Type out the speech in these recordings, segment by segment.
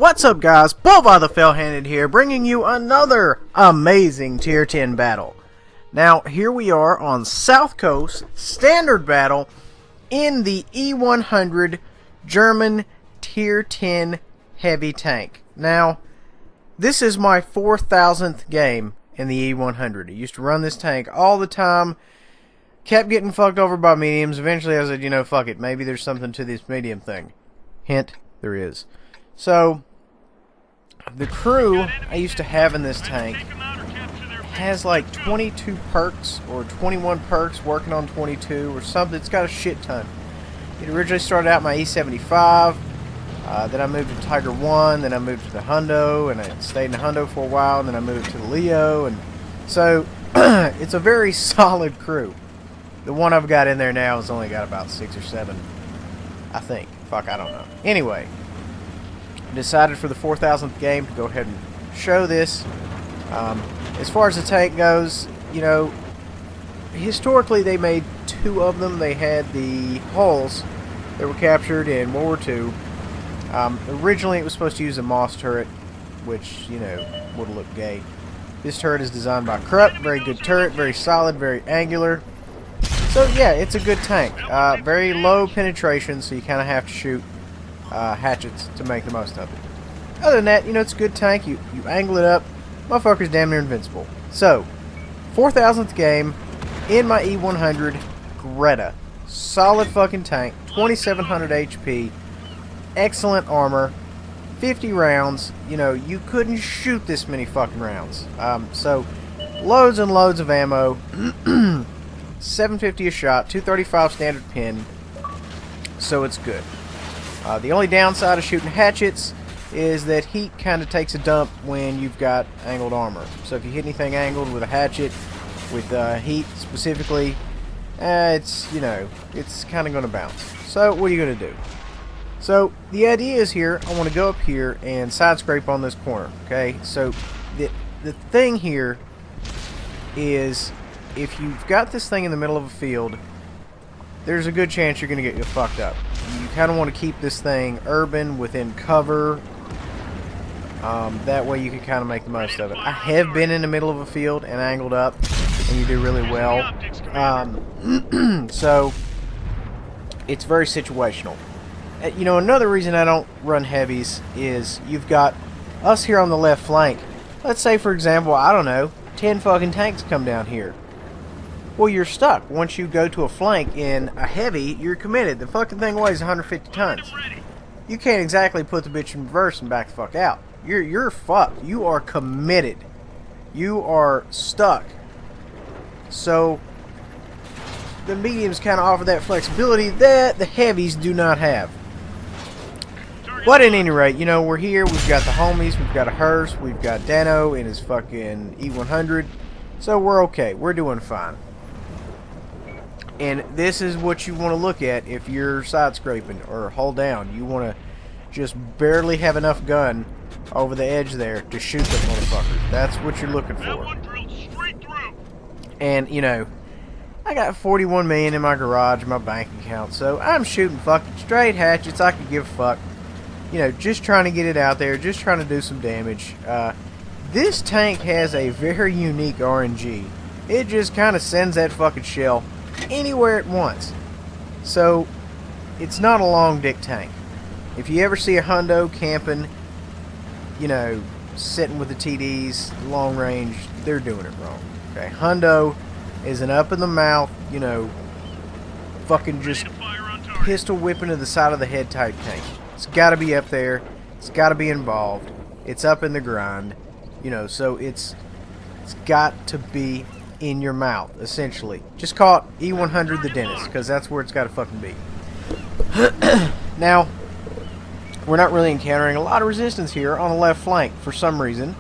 What's up, guys? Bulba the Fell-Handed here, bringing you another amazing Tier 10 battle. Now, here we are on South Coast, standard battle, in the E-100 German Tier 10 heavy tank. Now, this is my 4,000th game in the E-100. I used to run this tank all the time, kept getting fucked over by mediums. Eventually I said, you know, fuck it, maybe there's something to this medium thing. Hint, there is. So, the crew I used to have in this tank has like 22 perks or 21 perks working on 22 or something. It's got a shit ton. It originally started out my E75, then I moved to Tiger 1, then I moved to the Hundo, and I stayed in the Hundo for a while, and then I moved to the Leo, and so it's a very solid crew. The one I've got in there now has only got about 6 or 7, I think. Fuck, I don't know. Anyway, decided for the 4,000th game to go ahead and show this. As far as the tank goes, you know, historically they made 2 of them. They had the hulls that were captured in World War II. Originally it was supposed to use a Moss turret, which, you know, would have looked gay. This turret is designed by Krupp. Very good turret, very solid, very angular. So yeah, it's a good tank. Very low penetration, so you kind of have to shoot hatchets to make the most of it. Other than that, you know, it's a good tank. You angle it up, motherfucker's damn near invincible. So, 4,000th game in my E-100 Greta. Solid fucking tank, 2,700 HP, excellent armor, 50 rounds. You know, you couldn't shoot this many fucking rounds. So, loads and loads of ammo. 750 a shot, 235 standard pin, so it's good. The only downside of shooting hatchets is that heat kind of takes a dump when you've got angled armor. So if you hit anything angled with a hatchet, with heat specifically, it's, you know, it's kind of going to bounce. So what are you going to do? So the idea is here, I want to go up here and side scrape on this corner. Okay, so the thing here is, if you've got this thing in the middle of a field, there's a good chance you're going to get fucked up. You kind of want to keep this thing urban, within cover. That way you can kind of make the most of it. I have been in the middle of a field and angled up, and you do really well. So, it's very situational. You know, another reason I don't run heavies is you've got us here on the left flank. Let's say, for example, I don't know, 10 fucking tanks come down here. Well, you're stuck. Once you go to a flank in a heavy, you're committed. The fucking thing weighs 150 tons. You can't exactly put the bitch in reverse and back the fuck out. You're fucked. You are committed. You are stuck. So, the mediums kind of offer that flexibility that the heavies do not have. But at any rate, you know, we're here. We've got the homies. We've got a hearse. We've got Dano in his fucking E-100. So, we're okay. We're doing fine. And this is what you want to look at if you're side scraping or hold down. You want to just barely have enough gun over the edge there to shoot the motherfucker. That's what you're looking for. And, you know, I got 41 million in my garage, my bank account, so I'm shooting fucking straight hatchets. I could give a fuck. You know, just trying to get it out there, just trying to do some damage. This tank has a very unique RNG. It just kind of sends that fucking shell anywhere it wants. So, it's not a long dick tank. If you ever see a Hundo camping, you know, sitting with the TDs, long range, they're doing it wrong. Okay, Hundo is an up in the mouth, you know, fucking just pistol whipping to the side of the head type tank. It's got to be up there. It's got to be involved. It's up in the grind, you know. So it's got to be in your mouth, essentially. Just call it E-100 the dentist, because that's where it's got to fucking be. Now, we're not really encountering a lot of resistance here on the left flank for some reason.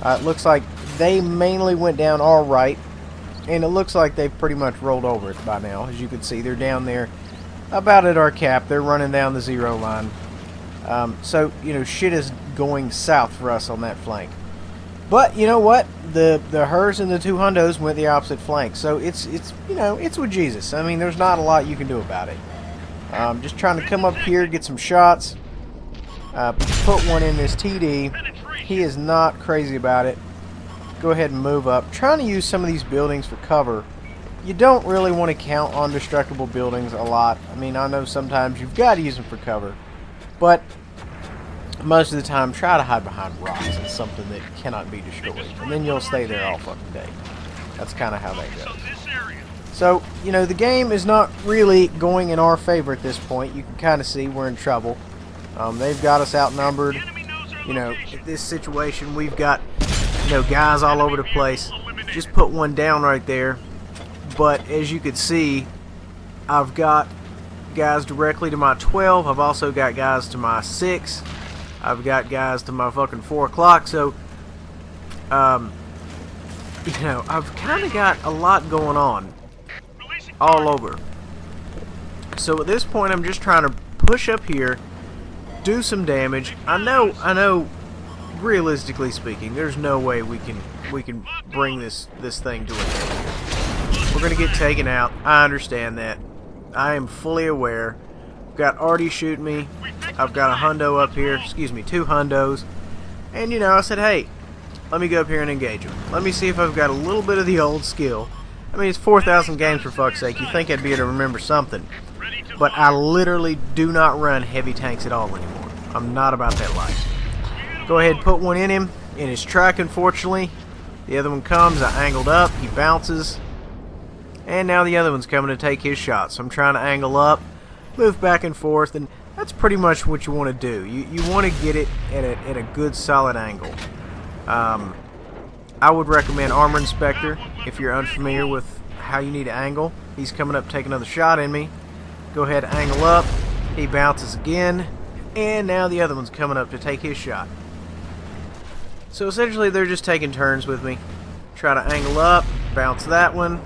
It looks like they mainly went down all right, and it looks like they've pretty much rolled over it by now. As you can see, they're down there about at our cap. They're running down the 0 line. So, you know, shit is going south for us on that flank. But you know what? The hers and the 2 Hundos went the opposite flank. So it's you know, it's with Jesus. I mean, there's not a lot you can do about it. Just trying to come up here, get some shots. Put one in this TD. He is not crazy about it. Go ahead and move up. Trying to use some of these buildings for cover. You don't really want to count on destructible buildings a lot. I mean, I know sometimes you've got to use them for cover, but most of the time try to hide behind rocks and something that cannot be destroyed, and then you'll stay there all fucking day. That's kind of how that goes. So, you know, the game is not really going in our favor at this point. You can kind of see we're in trouble. They've got us outnumbered. You know, in this situation, we've got, you know, guys all over the place. Just put one down right there. But as you can see, I've got guys directly to my 12. I've also got guys to my 6. I've got guys to my fucking 4 o'clock. So, you know, I've kind of got a lot going on all over. So at this point, I'm just trying to push up here, do some damage. I know. Realistically speaking, there's no way we can bring this thing to an end. We're gonna get taken out. I understand that. I am fully aware. I've got Artie shooting me. I've got a hundo up here. Excuse me, 2 hundos. And you know, I said, hey, let me go up here and engage them. Let me see if I've got a little bit of the old skill. I mean, it's 4,000 games for fuck's sake. You think I'd be able to remember something. But I literally do not run heavy tanks at all anymore. I'm not about that life. Go ahead and put one in him. In his truck, unfortunately. The other one comes. I angled up. He bounces. And now the other one's coming to take his shot. So I'm trying to angle up, move back and forth, and that's pretty much what you want to do. You want to get it at a good solid angle. I would recommend Armor Inspector if you're unfamiliar with how you need to angle. He's coming up to take another shot in me. Go ahead, angle up. He bounces again. And now the other one's coming up to take his shot. So essentially they're just taking turns with me. Try to angle up, bounce that one,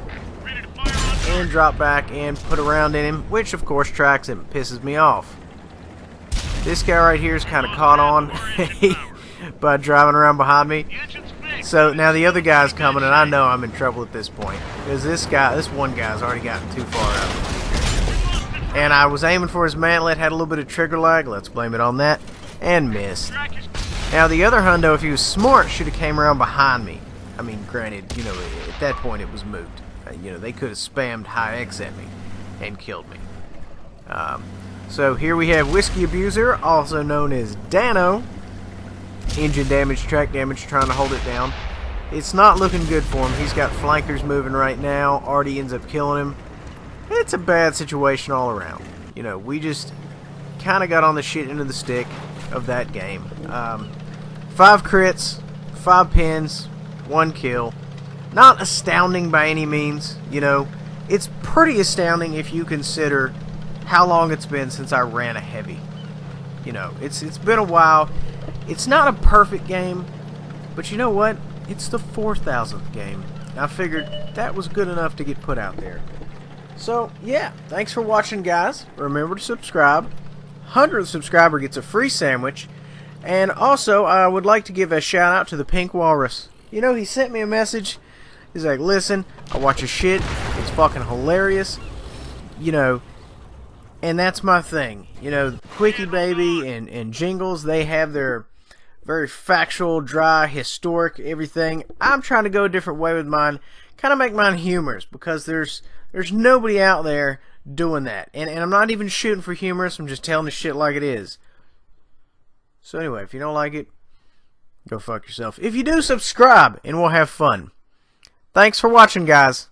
and drop back and put a round in him, which of course tracks him, pisses me off. This guy right here is kind of caught on by driving around behind me. So now the other guy's coming, and I know I'm in trouble at this point because this one guy's already gotten too far out. And I was aiming for his mantlet, had a little bit of trigger lag. Let's blame it on that, and missed. Now the other hundo, if he was smart, should have came around behind me. I mean, granted, you know, at that point it was moot. You know, they could have spammed high X at me and killed me. So here we have Whiskey Abuser, also known as Dano. Engine damage, track damage, trying to hold it down. It's not looking good for him. He's got flankers moving right now. Artie ends up killing him. It's a bad situation all around. You know, we just kind of got on the shit end of the stick of that game. 5 crits, 5 pins, 1 kill. Not astounding by any means, you know. It's pretty astounding if you consider how long it's been since I ran a heavy. You know, it's been a while. It's not a perfect game, but you know what? It's the 4,000th game. I figured that was good enough to get put out there. So, yeah, thanks for watching, guys. Remember to subscribe. 100th subscriber gets a free sandwich. And also, I would like to give a shout out to the Pink Walrus. You know, he sent me a message. He's like, listen, I watch your shit. It's fucking hilarious. You know, and that's my thing. You know, Quickie Baby and Jingles, they have their very factual, dry, historic, everything. I'm trying to go a different way with mine. Kind of make mine humorous, because there's nobody out there doing that. And I'm not even shooting for humorous. I'm just telling the shit like it is. So anyway, if you don't like it, go fuck yourself. If you do, subscribe, and we'll have fun. Thanks for watching, guys.